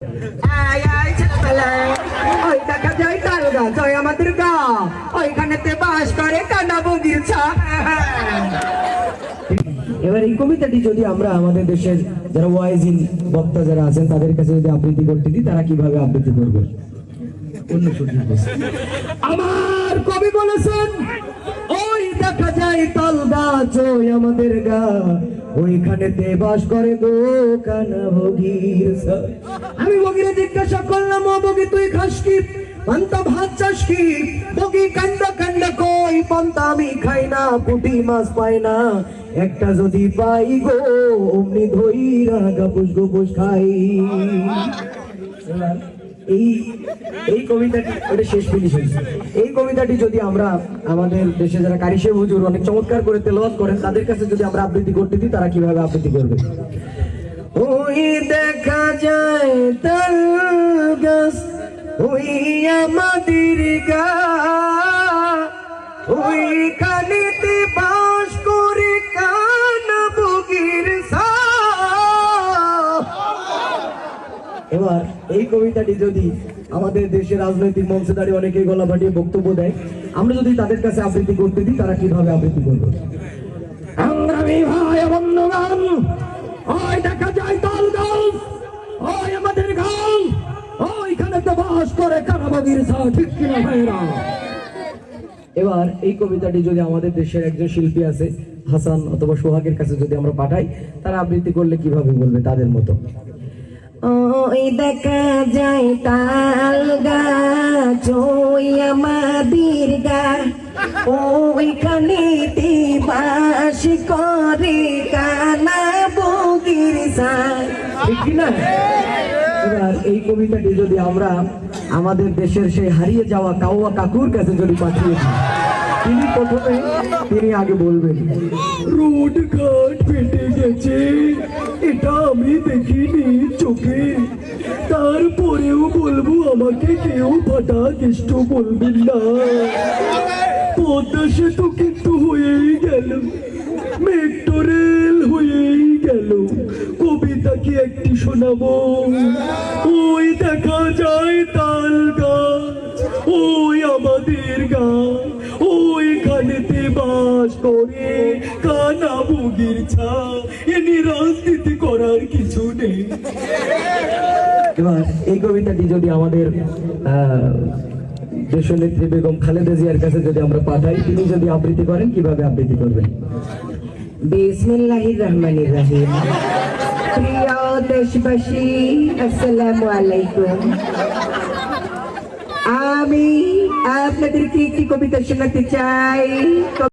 ওই দেখা যায় তাল গাছ ওই আমাদের গাঁ ওইখানেতে বাস করে কানা বগির ছা। এবার এই কবিতাটি যদি আমরা আমাদের দেশের যারা ওয়াইজিন বক্তা যারা আছেন তাদের কাছে যদি আবৃত্তি করতে দিই, তারা কিভাবে আবৃত্তি করবে? অন্য সুযোগ আমার কবি বলেছেন, ওই দেখা যায় তাল গাছ ওই আমাদের গা ওইখানেতে বাস করে গো কানা বগির ছা। আমি বগিরে জিজ্ঞাসা করলাম, ও বগি তুই খাস কি? পান্তা ভাত চাস কি? বগি কান্ডা কান্ডা কই পান্তা আমি খাই না, পুঁটি মাছ পাই না, একটা যদি পাই গো অমনি ধইরা গাপুস গুপুস খাই। এই কবিতাটি ওটা শেষ ফিনিশিং। এই কবিতাটি যদি আমরা আমাদের দেশে যারা কারি সাহেব হুজুর অনেক চমৎকার করে তেলাওয়াত করেন তাদের কাছে যদি আমরা আবৃত্তি করতে দিই, তারা কিভাবে আবৃত্তি করবে? ওই দেখা যায় তাল গাছ ওই আমাদের গা ওইখানেতে বাস করে কানা বগির ছা। এবার এই কবিতাটি যদি আমাদের দেশের রাজনৈতিক মঞ্চে দাঁড়িয়ে অনেকেই গলা ফাটিয়ে বক্তব্য দেয়, আমরা যদি তাদের কাছে আবৃত্তি করতে দিই, তারা কিভাবে আবৃত্তি করবে? সংগ্রামী ভাই বন্ধুগণ, ওই দেখা যায় তাল গাছ ওই আমাদের গাছ ওইখানে তো বাস করে কানা বগির ছা। ঠিক কিনা ভাইরা? এবার এই কবিতাটি যদি আমাদের দেশের একজন শিল্পী আছে হাসান অথবা সোহাগের কাছে যদি আমরা পাঠাই, তারা আবৃত্তি করলে কিভাবে বলবে তাদের মতো? ওই দেখা যায় তাল গাছ ওই আমাদের গা ওইখানেতে বাস করে কানা বগির ছা। ঠিক কিনা? এবার এই কবিতাটি যদি আমরা আমাদের দেশের সেই হারিয়ে যাওয়া কাউয়া কাকুর কাছে যদি পাঠিয়ে দিই, তিনি আগে বলবেন, রোড ঘাট ফেটে গেছে, এটা আমি দেখিনি চোখে, তারপরেও বলবো আমাকে কেউ ফাটা কেষ্ট বলবেন না। পদ্মা সেতু কিন্তু হয়েই গেল, মেট্রো রেল হয়েই গেল, কবিতা কি একটি শোনাবো? ওই দেখা যায় তাল গাছ ওই আমাদের গা ওইখানেতে বাস করে কানা বগির ছা। এনি রাজনীতি করার কিছু নেই। এবার এই কবিতাটি যদি আমাদের দেশনেত্রী বেগম খালেদা জিয়ার কাছে যদি আমরা পাঠাই, তিনি যদি আবৃত্তি করেন, কিভাবে আবৃত্তি করবেন? বিসমিল্লাহির রহমানির রহিম। প্রিয় দেশবাসী, আসসালামু আলাইকুম। আমি আপনাদেরকে একটি কবিতা শোনাতে চাই।